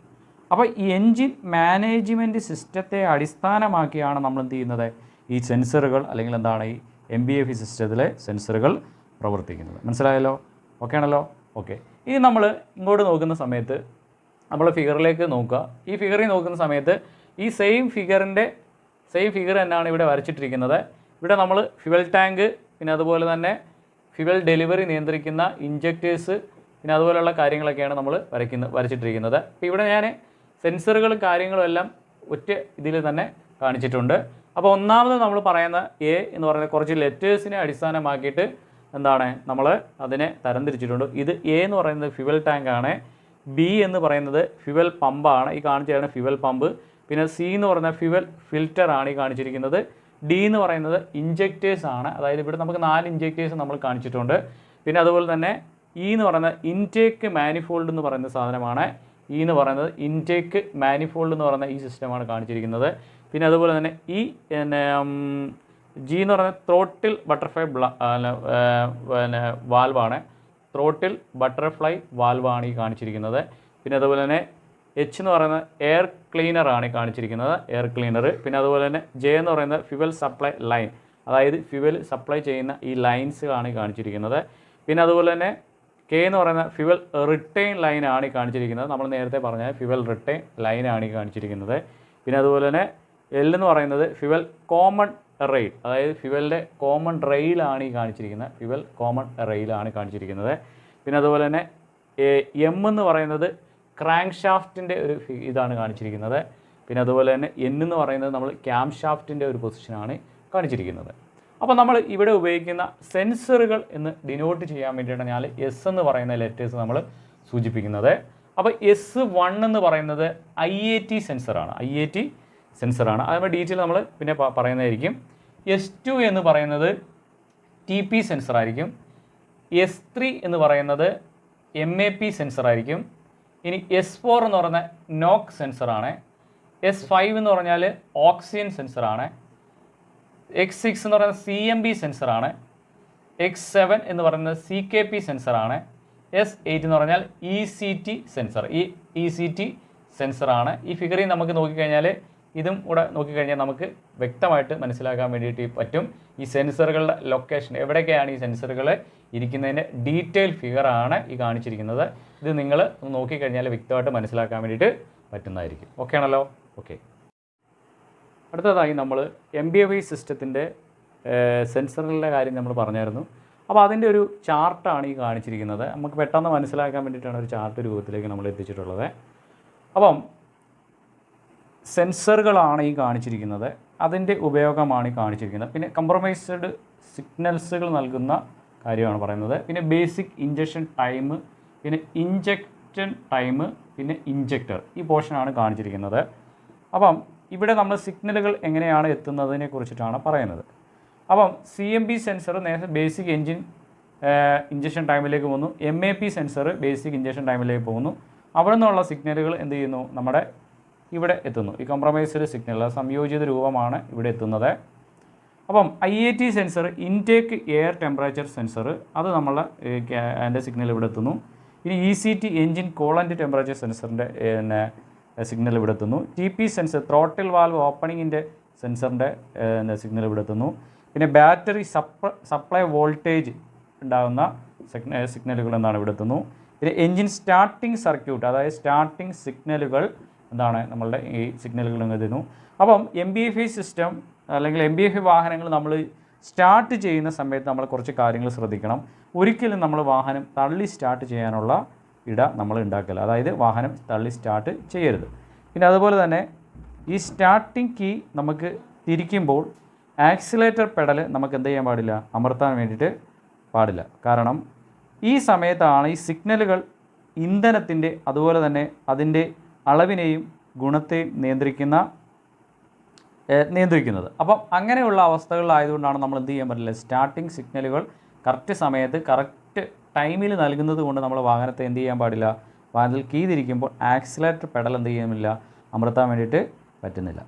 അപ്പോൾ ഈ എൻജിൻ മാനേജ്മെൻറ്റ് സിസ്റ്റത്തെ അടിസ്ഥാനമാക്കിയാണ് നമ്മൾ എന്ത് ചെയ്യുന്നത്, ഈ സെൻസറുകൾ അല്ലെങ്കിൽ ഈ MBF സിസ്റ്റത്തിലെ സെൻസറുകൾ പ്രവർത്തിക്കുന്നത്. മനസ്സിലായല്ലോ? ഓക്കെ ആണല്ലോ? ഓക്കെ. ഇനി നമ്മൾ ഇങ്ങോട്ട് നോക്കുന്ന സമയത്ത് നമ്മൾ ഫിഗറിലേക്ക് നോക്കുക. ഈ ഫിഗറിൽ നോക്കുന്ന സമയത്ത് ഈ സെയിം ഫിഗർ തന്നെയാണ് ഇവിടെ വരച്ചിട്ടിരിക്കുന്നത്. ഇവിടെ നമ്മൾ ഫ്യുവൽ ടാങ്ക്, പിന്നെ അതുപോലെ തന്നെ ഫ്യുവൽ ഡെലിവറി നിയന്ത്രിക്കുന്ന ഇഞ്ചക്ടേഴ്സ്, പിന്നെ അതുപോലെയുള്ള കാര്യങ്ങളൊക്കെയാണ് നമ്മൾ വരച്ചിട്ടിരിക്കുന്നത്. അപ്പോൾ ഇവിടെ ഞാൻ സെൻസറുകളും കാര്യങ്ങളും എല്ലാം ഒറ്റ ഇതിൽ തന്നെ കാണിച്ചിട്ടുണ്ട്. അപ്പോൾ ഒന്നാമത് നമ്മൾ പറയുന്ന A എന്ന് പറയുന്നത് കുറച്ച് ലെറ്റേഴ്സിനെ അടിസ്ഥാനമാക്കിയിട്ട് എന്താണ് നമ്മൾ അതിനെ തരംതിരിച്ചിട്ടുണ്ട്. ഇത് എ എന്ന് പറയുന്നത് ഫ്യുവൽ ടാങ്കാണ്, ബി എന്ന് പറയുന്നത് ഫ്യുവൽ പമ്പാണ്, ഈ കാണിച്ചിരിക്കുന്ന ഫ്യുവൽ പമ്പ്. പിന്നെ സി എന്ന് പറയുന്നത് ഫ്യുവൽ ഫിൽറ്ററാണ് ഈ കാണിച്ചിരിക്കുന്നത്. ഡി എന്ന് പറയുന്നത് ഇഞ്ചക്റ്റേഴ്സ് ആണ്, അതായത് ഇവിടെ നമുക്ക് 4 ഇഞ്ചക്റ്റേഴ്സ് നമ്മൾ കാണിച്ചിട്ടുണ്ട്. പിന്നെ അതുപോലെ തന്നെ ഇ എന്ന് പറയുന്നത് ഇൻടേക്ക് മാനിഫോൾഡ് എന്ന് പറയുന്ന സാധനമാണ്. ഇ എന്ന് പറയുന്നത് ഇൻടേക്ക് മാനിഫോൾഡ് എന്ന് പറയുന്ന ഈ സിസ്റ്റമാണ് കാണിച്ചിരിക്കുന്നത്. പിന്നെ അതുപോലെ തന്നെ ഈ ജി എന്ന് പറയുന്നത് ത്രോട്ടിൽ ബട്ടർഫ്ലൈ പിന്നെ വാൽവാണ്, ത്രോട്ടിൽ ബട്ടർഫ്ലൈ വാൽവാണ് ഈ കാണിച്ചിരിക്കുന്നത്. പിന്നെ അതുപോലെ തന്നെ എച്ച് എന്ന് പറയുന്നത് എയർ ക്ലീനറാണ് ഈ കാണിച്ചിരിക്കുന്നത്, എയർ ക്ലീനർ. പിന്നെ അതുപോലെ തന്നെ ജെ എന്ന് പറയുന്നത് ഫ്യുവൽ സപ്ലൈ ലൈൻ, അതായത് ഫ്യുവൽ സപ്ലൈ ചെയ്യുന്ന ഈ ലൈൻസ് ആണ് ഈ കാണിച്ചിരിക്കുന്നത്. പിന്നെ അതുപോലെ തന്നെ കെ എന്ന് പറയുന്ന ഫ്യുവൽ റിട്ടേൺ ലൈനാണ് ഈ കാണിച്ചിരിക്കുന്നത്, നമ്മൾ നേരത്തെ പറഞ്ഞ ഫ്യുവൽ റിട്ടേൺ ലൈനാണ് ഈ കാണിച്ചിരിക്കുന്നത്. പിന്നെ അതുപോലെ തന്നെ എൽ എന്ന് പറയുന്നത് ഫ്യുവൽ കോമൺ റെയിൽ, അതായത് ഫ്യുവലിൻ്റെ കോമൺ റെയിലാണ് ഈ കാണിച്ചിരിക്കുന്നത്, ഫ്യുവൽ കോമൺ റെയിലാണ് കാണിച്ചിരിക്കുന്നത്. പിന്നെ അതുപോലെ തന്നെ എം എന്ന് പറയുന്നത് ക്രാങ്ക് ഷാഫ്റ്റിൻ്റെ ഒരു ഇതാണ് കാണിച്ചിരിക്കുന്നത്. പിന്നെ അതുപോലെ തന്നെ എൻ എന്ന് പറയുന്നത് നമ്മൾ ക്യാം ഷാഫ്റ്റിൻ്റെ ഒരു പൊസിഷനാണ് കാണിച്ചിരിക്കുന്നത്. അപ്പോൾ നമ്മൾ ഇവിടെ ഉപയോഗിക്കുന്ന സെൻസറുകൾ എന്ന് ഡിനോട്ട് ചെയ്യാൻ വേണ്ടിയിട്ടാണ് ഞാൻ എസ് എന്ന് പറയുന്ന ലെറ്റേഴ്സ് നമ്മൾ സൂചിപ്പിക്കുന്നത്. അപ്പോൾ S1 എന്ന് പറയുന്നത് IAT സെൻസറാണ്, IAT സെൻസറാണ്. അതിൻ്റെ ഡീറ്റെയിൽ നമ്മൾ പിന്നെ പറയുന്നതായിരിക്കും. S2 എന്ന് പറയുന്നത് TP സെൻസറായിരിക്കും. S3 എന്ന് പറയുന്നത് MAP സെൻസറായിരിക്കും. ഇനി S4 എന്ന് പറയുന്ന നോക്ക് സെൻസറാണ്. S5 എന്ന് പറഞ്ഞാൽ ഓക്സിജൻ സെൻസറാണ്. X6 എന്ന് പറയുന്നത് CMB സെൻസറാണ്. X7 എന്ന് പറയുന്നത് CKP സെൻസറാണ്. S8 എന്ന് പറഞ്ഞാൽ ECT സെൻസർ, ഈ ECT സെൻസറാണ്. ഈ ഫിഗറിൽ നമുക്ക് നോക്കിക്കഴിഞ്ഞാൽ ഇതും കൂടെ നോക്കിക്കഴിഞ്ഞാൽ നമുക്ക് വ്യക്തമായിട്ട് മനസ്സിലാക്കാൻ വേണ്ടിയിട്ട് പറ്റും ഈ സെൻസറുകളുടെ ലൊക്കേഷൻ എവിടെയൊക്കെയാണ് ഈ സെൻസറുകൾ ഇരിക്കുന്നതിൻ്റെ ഡീറ്റെയിൽ ഫിഗറാണ് ഈ കാണിച്ചിരിക്കുന്നത്. ഇത് നിങ്ങൾ നോക്കിക്കഴിഞ്ഞാൽ വ്യക്തമായിട്ട് മനസ്സിലാക്കാൻ വേണ്ടിയിട്ട് പറ്റുന്നതായിരിക്കും. ഓക്കെ ആണല്ലോ? ഓക്കെ. അടുത്തതായി നമ്മൾ MBFI സിസ്റ്റത്തിൻ്റെ സെൻസറുകളുടെ കാര്യം നമ്മൾ പറഞ്ഞായിരുന്നു. അപ്പോൾ അതിൻ്റെ ഒരു ചാർട്ടാണ് ഈ കാണിച്ചിരിക്കുന്നത്. നമുക്ക് പെട്ടെന്ന് മനസ്സിലാക്കാൻ വേണ്ടിയിട്ടാണ് ഒരു ചാർട്ട് രൂപത്തിലേക്ക് നമ്മൾ എത്തിച്ചിട്ടുള്ളത്. അപ്പം സെൻസറുകളാണ് ഈ കാണിച്ചിരിക്കുന്നത്, അതിൻ്റെ ഉപയോഗമാണ് ഈ കാണിച്ചിരിക്കുന്നത്. പിന്നെ കംപ്രമൈസ്ഡ് സിഗ്നൽസുകൾ നൽകുന്ന കാര്യമാണ് പറയുന്നത്. പിന്നെ ബേസിക് ഇഞ്ചക്ഷൻ ടൈം, പിന്നെ ഇഞ്ചക്ഷൻ ടൈം, പിന്നെ ഇഞ്ചക്ടർ, ഈ പോർഷനാണ് കാണിച്ചിരിക്കുന്നത്. അപ്പം ഇവിടെ നമ്മൾ സിഗ്നലുകൾ എങ്ങനെയാണ് എത്തുന്നതിനെ കുറിച്ചിട്ടാണ് പറയുന്നത്. അപ്പം CMB സെൻസർ നേരത്തെ ബേസിക് എൻജിൻ ഇഞ്ചക്ഷൻ ടൈമിലേക്ക് പോകുന്നു. MAP സെൻസർ ബേസിക് ഇഞ്ചക്ഷൻ ടൈമിലേക്ക് പോകുന്നു. അവിടെ നിന്നുള്ള സിഗ്നലുകൾ എന്ത് ചെയ്യുന്നു, നമ്മുടെ ഇവിടെ എത്തുന്നു. ഈ കംപ്രമൈസ്ഡ് സിഗ്നൽ സംയോജിത രൂപമാണ് ഇവിടെ എത്തുന്നത്. അപ്പം IAT sensor intake air temperature sensor, അത് നമ്മളെ അതിൻ്റെ സിഗ്നൽ ഇവിടെ എത്തുന്നു. ഇനി ECT എൻജിൻ കൂളൻ്റ് ടെമ്പറേച്ചർ സെൻസറിൻ്റെ സിഗ്നൽ ഇവിടെ എത്തുന്നു. TP സെൻസർ ത്രോട്ടിൽ വാൽവ് ഓപ്പണിങ്ങിൻ്റെ സെൻസറിൻ്റെ സിഗ്നൽ ഇവിടെ എത്തുന്നു. പിന്നെ ബാറ്ററി സപ്ലൈ വോൾട്ടേജ് ഉണ്ടാകുന്ന സിഗ്നലുകൾ എന്താണ് ഇവിടെ എത്തുന്നു. പിന്നെ എൻജിൻ സ്റ്റാർട്ടിംഗ് സർക്യൂട്ട്, അതായത് സ്റ്റാർട്ടിംഗ് സിഗ്നലുകൾ എന്താണ് നമ്മളുടെ ഈ സിഗ്നലുകൾ എത്തുന്നു. അപ്പം MBFI സിസ്റ്റം അല്ലെങ്കിൽ MBFI വാഹനങ്ങൾ നമ്മൾ സ്റ്റാർട്ട് ചെയ്യുന്ന സമയത്ത് നമ്മൾ കുറച്ച് കാര്യങ്ങൾ ശ്രദ്ധിക്കണം. ഒരിക്കലും നമ്മൾ വാഹനം തള്ളി സ്റ്റാർട്ട് ചെയ്യാനുള്ള ഇട നമ്മൾ ഉണ്ടാക്കില്ല, അതായത് വാഹനം തള്ളി സ്റ്റാർട്ട് ചെയ്യരുത്. പിന്നെ അതുപോലെ തന്നെ ഈ സ്റ്റാർട്ടിംഗ് കീ നമുക്ക് തിരിക്കുമ്പോൾ ആക്സിലേറ്റർ പെഡൽ നമുക്ക് എന്ത് ചെയ്യാൻ പാടില്ല, അമർത്താൻ വേണ്ടിയിട്ട് പാടില്ല. കാരണം ഈ സമയത്താണ് ഈ സിഗ്നലുകൾ ഇന്ധനത്തിൻ്റെ അതുപോലെ തന്നെ അതിൻ്റെ അളവിനെയും ഗുണത്തെയും നിയന്ത്രിക്കുന്നത്. അപ്പം അങ്ങനെയുള്ള അവസ്ഥകളിലായതുകൊണ്ടാണ് നമ്മൾ എന്ത് ചെയ്യാൻ പറ്റില്ല, സ്റ്റാർട്ടിംഗ് സിഗ്നലുകൾ കറക്റ്റ് സമയത്ത് കറക്റ്റ് ടൈമിൽ നൽകുന്നത് കൊണ്ട് നമ്മൾ വാഹനത്തെ എന്ത് ചെയ്യാൻ പാടില്ല, വാഹനത്തിൽ കീ തിരിക്കുമ്പോൾ ആക്സിലേറ്റർ പെഡൽ എന്ത് ചെയ്യാനില്ല, അമർത്താൻ വേണ്ടിയിട്ട് പറ്റത്തില്ല.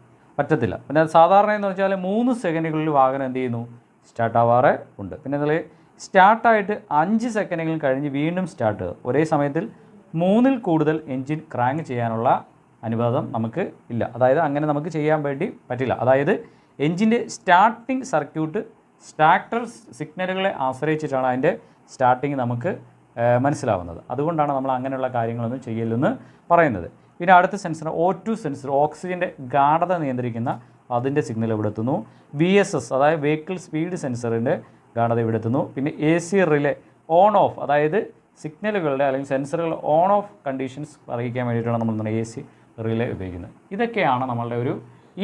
പിന്നെ സാധാരണ എന്ന് വെച്ചാൽ 3 സെക്കൻഡുകളിൽ വാഹനം എന്ത് ചെയ്യുന്നു, സ്റ്റാർട്ടാവാറ് ഉണ്ട്. പിന്നെ അതിൽ സ്റ്റാർട്ടായിട്ട് 5 സെക്കൻഡുകൾ കഴിഞ്ഞ് വീണ്ടും സ്റ്റാർട്ട്, ഒരേ സമയത്തിൽ 3-ൽ കൂടുതൽ എൻജിൻ ക്രാങ്ക് ചെയ്യാനുള്ള അനുവാദം നമുക്ക് ഇല്ല. അതായത് അങ്ങനെ നമുക്ക് ചെയ്യാൻ വേണ്ടി പറ്റില്ല. അതായത് എൻജിൻ്റെ സ്റ്റാർട്ടിംഗ് സർക്യൂട്ട് സ്റ്റാർട്ടർ സിഗ്നലുകളെ ആശ്രയിച്ചിട്ടാണ് അതിൻ്റെ സ്റ്റാർട്ടിങ് നമുക്ക് മനസ്സിലാവുന്നത്. അതുകൊണ്ടാണ് നമ്മൾ അങ്ങനെയുള്ള കാര്യങ്ങളൊന്നും ചെയ്യില്ലെന്ന് പറയുന്നത്. പിന്നെ അടുത്ത സെൻസർ O2 സെൻസർ, ഓക്സിജൻ്റെ ഗാഢത നിയന്ത്രിക്കുന്ന അതിൻ്റെ സിഗ്നൽ ഇവിടെ എത്തുന്നു. VSS അതായത് വെഹിക്കിൾ സ്പീഡ് സെൻസറിൻ്റെ ഗാഢത ഇവിടെ എത്തുന്നു. പിന്നെ AC റിലേ ഓൺ ഓഫ്, അതായത് സിഗ്നലുകളുടെ അല്ലെങ്കിൽ സെൻസറുകൾ ഓൺ ഓഫ് കണ്ടീഷൻസ് അറിയിക്കാൻ വേണ്ടിയിട്ടാണ് നമ്മൾ AC റിലേ ഉപയോഗിക്കുന്നത്. ഇതൊക്കെയാണ് നമ്മളുടെ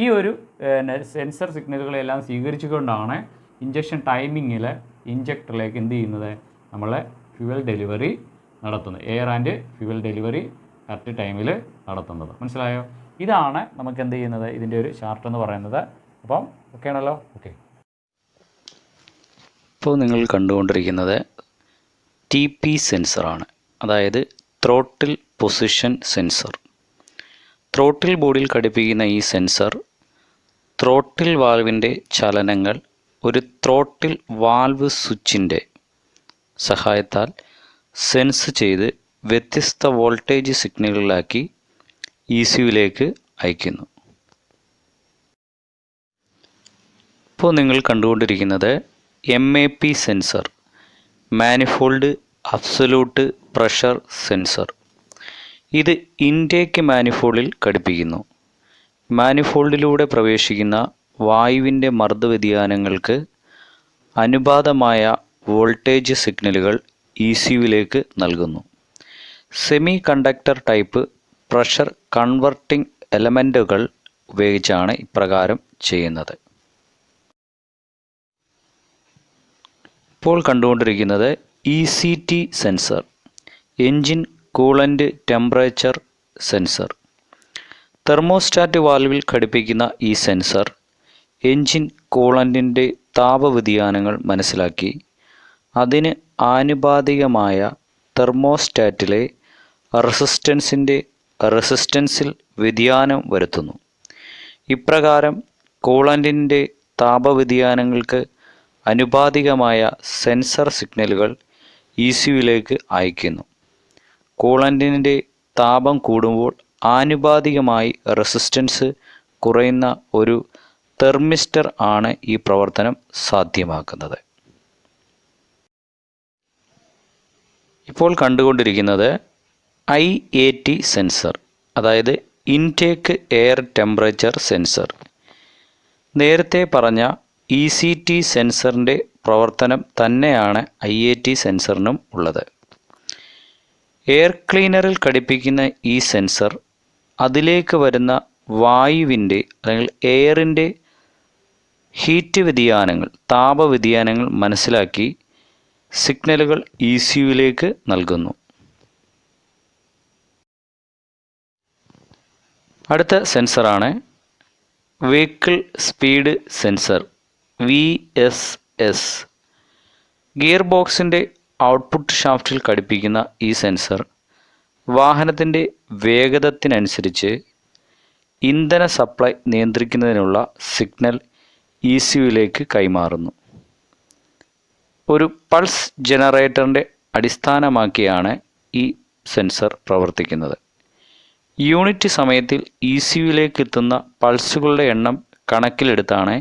ഈ ഒരു സെൻസർ സിഗ്നലുകളെല്ലാം സ്വീകരിച്ചുകൊണ്ടാണ് ഇഞ്ചക്ഷൻ ടൈമിങ്ങിൽ ഇഞ്ചക്ടറിലേക്ക് എന്ത് ചെയ്യുന്നത്, നമ്മളെ ഫ്യൂവൽ ഡെലിവറി നടത്തുന്നത്. Air and fuel delivery correct ടൈമിൽ നടത്തുന്നത്. മനസ്സിലായോ? ഇതാണ് നമുക്ക് എന്ത് ചെയ്യുന്നത്, ഇതിൻ്റെ ഒരു ചാർട്ട് എന്ന് പറയുന്നത്. അപ്പം ഓക്കെ ആണല്ലോ? ഓക്കെ. ഇപ്പോൾ നിങ്ങൾ കണ്ടുകൊണ്ടിരിക്കുന്നത് TP സെൻസറാണ്, അതായത് ത്രോട്ടിൽ പൊസിഷൻ സെൻസർ. ത്രോട്ടിൽ ബോഡിയിൽ ഘടിപ്പിക്കുന്ന ഈ സെൻസർ ത്രോട്ടിൽ വാൽവിൻ്റെ ചലനങ്ങൾ ഒരു ത്രോട്ടിൽ വാൽവ് സ്വിച്ചിൻ്റെ സഹായത്താൽ സെൻസ് ചെയ്ത് വ്യത്യസ്ത വോൾട്ടേജ് സിഗ്നലുകളാക്കി ECUവിലേക്ക് അയക്കുന്നു. ഇപ്പോൾ നിങ്ങൾ കണ്ടുകൊണ്ടിരിക്കുന്നത് MAP sensor, manifold absolute pressure sensor. ഇത് ഇൻടേക്ക് മാനിഫോൾഡിൽ ഘടിപ്പിക്കുന്നു. മാനിഫോൾഡിലൂടെ പ്രവേശിക്കുന്ന വായുവിൻ്റെ മർദ്ദവ്യതിയാനങ്ങൾക്ക് അനുപാതമായ വോൾട്ടേജ് സിഗ്നലുകൾ ECUവിലേക്ക് നൽകുന്നു. Semi conductor type pressure converting എലമെൻറ്റുകൾ ഉപയോഗിച്ചാണ് ഇപ്രകാരം ചെയ്യുന്നത്. ഇപ്പോൾ കണ്ടുകൊണ്ടിരിക്കുന്നത് ECT sensor, engine coolant temperature sensor. Thermostat വാൽവിൽ ഘടിപ്പിക്കുന്ന ഈ സെൻസർ എൻജിൻ കൂളൻ്റിൻ്റെ താപവ്യതിയാനങ്ങൾ മനസ്സിലാക്കി അതിന് ആനുപാതികമായ തെർമോസ്റ്റാറ്റിലെ റെസിസ്റ്റൻസിൽ വ്യതിയാനം വരുത്തുന്നു. ഇപ്രകാരം കൂളൻ്റിൻ്റെ താപവ്യതിയാനങ്ങൾക്ക് അനുപാതികമായ സെൻസർ സിഗ്നലുകൾ ECUവിലേക്ക് അയക്കുന്നു. കൂളൻ്റിൻ്റെ താപം കൂടുമ്പോൾ ആനുപാതികമായി റെസിസ്റ്റൻസ് കുറയുന്ന ഒരു തെർമിസ്റ്റർ ആണ് ഈ പ്രവർത്തനം സാധ്യമാക്കുന്നത്. ഇപ്പോൾ കണ്ടുകൊണ്ടിരിക്കുന്നത് IAT സെൻസർ, അതായത് ഇൻടേക്ക് എയർ ടെമ്പറേച്ചർ സെൻസർ. നേരത്തെ പറഞ്ഞ ECT സെൻസറിൻ്റെ പ്രവർത്തനം തന്നെയാണ് IAT സെൻസറിനും ഉള്ളത്. എയർ ക്ലീനറിൽ ഘടിപ്പിക്കുന്ന ഈ സെൻസർ അതിലേക്ക് വരുന്ന വായുവിൻ്റെ അല്ലെങ്കിൽ എയറിൻ്റെ ഹീറ്റ് വ്യതിയാനങ്ങൾ, താപവ്യതിയാനങ്ങൾ മനസ്സിലാക്കി സിഗ്നലുകൾ ECUവിലേക്ക് നൽകുന്നു. അടുത്ത സെൻസറാണ് vehicle speed sensor, VSS. Gear ബോക്സിൻ്റെ ഔട്ട്പുട്ട് ഷാഫ്റ്റിൽ ഘടിപ്പിക്കുന്ന ഈ സെൻസർ വാഹനത്തിൻ്റെ വേഗതത്തിനനുസരിച്ച് ഇന്ധന സപ്ലൈ നിയന്ത്രിക്കുന്നതിനുള്ള സിഗ്നൽ ECUവിലേക്ക് കൈമാറുന്നു. ഒരു പൾസ് ജനറേറ്ററിൻ്റെ അടിസ്ഥാനമാക്കിയാണ് ഈ സെൻസർ പ്രവർത്തിക്കുന്നത്. യൂണിറ്റ് സമയത്തിൽ ECUവിലേക്ക് എത്തുന്ന പൾസുകളുടെ എണ്ണം കണക്കിലെടുത്താണ്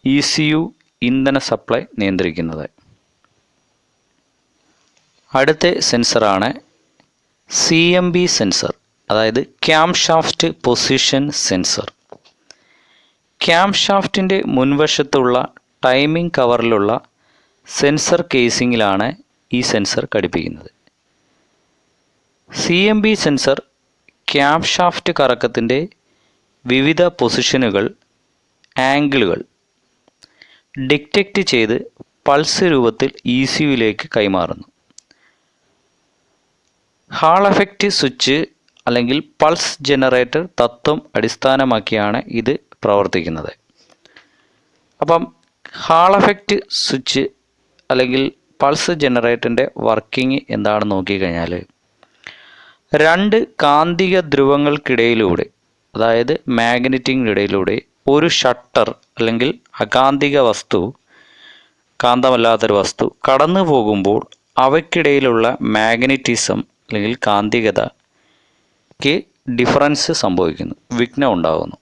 ECU ഇന്ധന സപ്ലൈ നിയന്ത്രിക്കുന്നത്. അടുത്ത സെൻസറാണ് CMP സെൻസർ, അതായത് cam shaft position sensor. Cam ഷാഫ്റ്റിൻ്റെ മുൻവശത്തുള്ള ടൈമിംഗ് കവറിലുള്ള സെൻസർ കേസിങ്ങിലാണ് ഈ സെൻസർ ഘടിപ്പിക്കുന്നത്. CMP സെൻസർ ക്യാം ഷാഫ്റ്റ് കറക്കത്തിൻ്റെ വിവിധ പൊസിഷനുകൾ, ആംഗിളുകൾ ഡിറ്റക്റ്റ് ചെയ്ത് പൾസ് രൂപത്തിൽ ECUവിലേക്ക് കൈമാറുന്നു. ഹാൾ എഫക്റ്റ് സ്വിച്ച് അല്ലെങ്കിൽ പൾസ് ജനറേറ്റർ തത്വം അടിസ്ഥാനമാക്കിയാണ് ഇത് പ്രവർത്തിക്കുന്നത്. അപ്പം ഹാൾ എഫക്റ്റ് സ്വിച്ച് അല്ലെങ്കിൽ പൾസ് ജനറേറ്ററിൻ്റെ വർക്കിംഗ് എന്താണെന്ന് നോക്കിക്കഴിഞ്ഞാൽ, രണ്ട് കാന്തിക ധ്രുവങ്ങൾക്കിടയിലൂടെ, അതായത് മാഗ്നറ്റിക്കിനിടയിലൂടെ ഒരു ഷട്ടർ അല്ലെങ്കിൽ അകാന്തിക വസ്തു, കാന്തമല്ലാത്തൊരു വസ്തു കടന്നു പോകുമ്പോൾ അവയ്ക്കിടയിലുള്ള മാഗ്നറ്റിസം അല്ലെങ്കിൽ കാന്തികതയ്ക്ക് ഡിഫറൻസ് സംഭവിക്കുന്നു, വിഘ്നം ഉണ്ടാകുന്നു.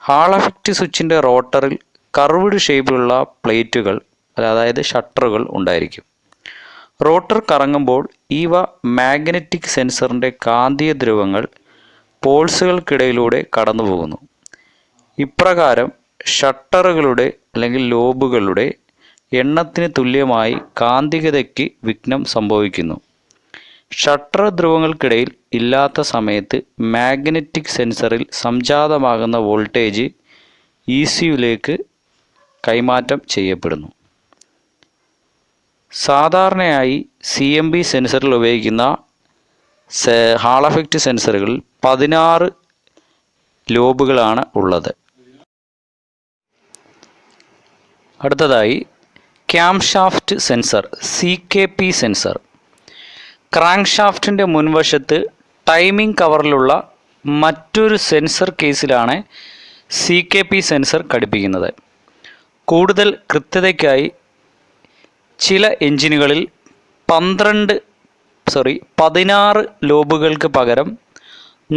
ഹാൾ എഫക്റ്റ് സ്വിച്ചിൻ്റെ റോട്ടറിൽ കർവ്ഡ് ഷേപ്പിലുള്ള പ്ലേറ്റുകൾ, അതായത് ഷട്ടറുകൾ ഉണ്ടായിരിക്കും. റോട്ടർ കറങ്ങുമ്പോൾ ഇവ മാഗ്നറ്റിക് സെൻസറിൻ്റെ കാന്തിക ധ്രുവങ്ങൾ പോൾസുകൾക്കിടയിലൂടെ കടന്നു പോകുന്നു. ഇപ്രകാരം ഷട്ടറുകളുടെ അല്ലെങ്കിൽ ലോബുകളുടെ എണ്ണത്തിന് തുല്യമായി കാന്തികതയ്ക്ക് വിഘ്നം സംഭവിക്കുന്നു. ഷട്ടർ ധ്രുവങ്ങൾക്കിടയിൽ ഇല്ലാത്ത സമയത്ത് മാഗ്നറ്റിക് സെൻസറിൽ സംജാതമാകുന്ന വോൾട്ടേജ് ECUവിലേക്ക് കൈമാറ്റം ചെയ്യപ്പെടുന്നു. സാധാരണയായി CMB സെൻസറിൽ ഉപയോഗിക്കുന്ന ഹാൾ എഫക്റ്റ് സെൻസറുകളിൽ 16 ലോബുകളാണ് ഉള്ളത്. അടുത്തതായി ക്യാം ഷാഫ്റ്റ് സെൻസർ CKP സെൻസർ. ക്രാങ്ക് ഷാഫ്റ്റിൻ്റെ മുൻവശത്ത് ടൈമിംഗ് കവറിലുള്ള മറ്റൊരു സെൻസർ കേസിലാണ് CKP സെൻസർ ഘടിപ്പിക്കുന്നത്. കൂടുതൽ കൃത്യതയ്ക്കായി ചില എഞ്ചിനുകളിൽ 16 ലോബുകൾക്ക് പകരം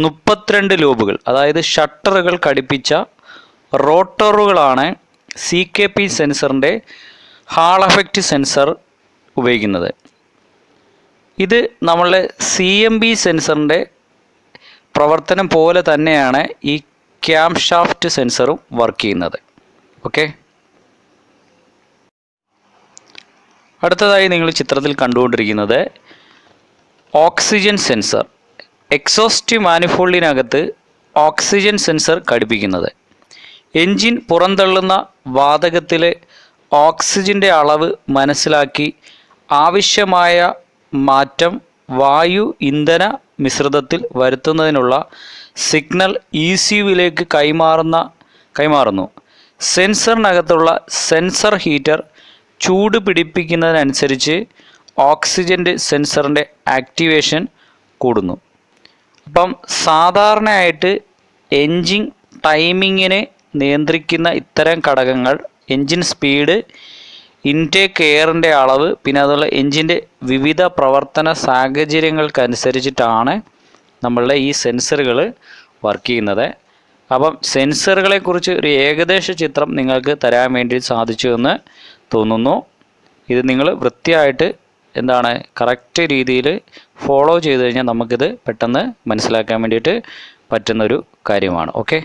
32 ലോബുകൾ, അതായത് ഷട്ടറുകൾ ഘടിപ്പിച്ച റോട്ടറുകളാണ് CKP സെൻസറിൻ്റെ ഹാൾ എഫക്റ്റ് സെൻസർ ഉപയോഗിക്കുന്നത്. ഇത് നമ്മളുടെ CMB സെൻസറിൻ്റെ പ്രവർത്തനം പോലെ തന്നെയാണ് ഈ ക്യാം ഷാഫ്റ്റ് സെൻസറും വർക്ക് ചെയ്യുന്നത്. ഓക്കെ, അടുത്തതായി നിങ്ങൾ ചിത്രത്തിൽ കണ്ടുകൊണ്ടിരിക്കുന്നത് ഓക്സിജൻ സെൻസർ. എക്സോസ്റ്റ് മാനിഫോൾഡിനകത്ത് ഓക്സിജൻ സെൻസർ ഘടിപ്പിക്കുന്നത് എൻജിൻ പുറന്തള്ളുന്ന വാതകത്തിലെ ഓക്സിജൻ്റെ അളവ് മനസ്സിലാക്കി ആവശ്യമായ മാറ്റം വായു ഇന്ധന മിശ്രിതത്തിൽ വരുത്തുന്നതിനുള്ള സിഗ്നൽ ECUവിലേക്ക് കൈമാറുന്നു. സെൻസറിനകത്തുള്ള സെൻസർ ഹീറ്റർ ചൂട് പിടിപ്പിക്കുന്നതിനനുസരിച്ച് ഓക്സിജൻ്റെ സെൻസറിൻ്റെ ആക്ടിവേഷൻ കൂടുന്നു. അപ്പം സാധാരണയായിട്ട് എൻജിൻ ടൈമിങ്ങിനെ നിയന്ത്രിക്കുന്ന ഇത്തരം ഘടകങ്ങൾ എൻജിൻ സ്പീഡ്, ഇൻടേക്ക് എയറിൻ്റെ അളവ്, പിന്നെ അതുപോലെ എൻജിൻ്റെ വിവിധ പ്രവർത്തന സാഹചര്യങ്ങൾക്കനുസരിച്ചിട്ടാണ് നമ്മളുടെ ഈ സെൻസറുകൾ വർക്ക് ചെയ്യുന്നത്. അപ്പം സെൻസറുകളെക്കുറിച്ച് ഒരു ഏകദേശ ചിത്രം നിങ്ങൾക്ക് തരാൻ വേണ്ടി സാധിച്ചു എന്ന് തോന്നുന്നു. ഇത് നിങ്ങൾ വൃത്തിയായിട്ട് കറക്റ്റ് രീതിയിൽ ഫോളോ ചെയ്ത് കഴിഞ്ഞാൽ നമുക്കിത് പെട്ടെന്ന് മനസ്സിലാക്കാൻ വേണ്ടിയിട്ട് പറ്റുന്നൊരു കാര്യമാണ്. ഓക്കെ.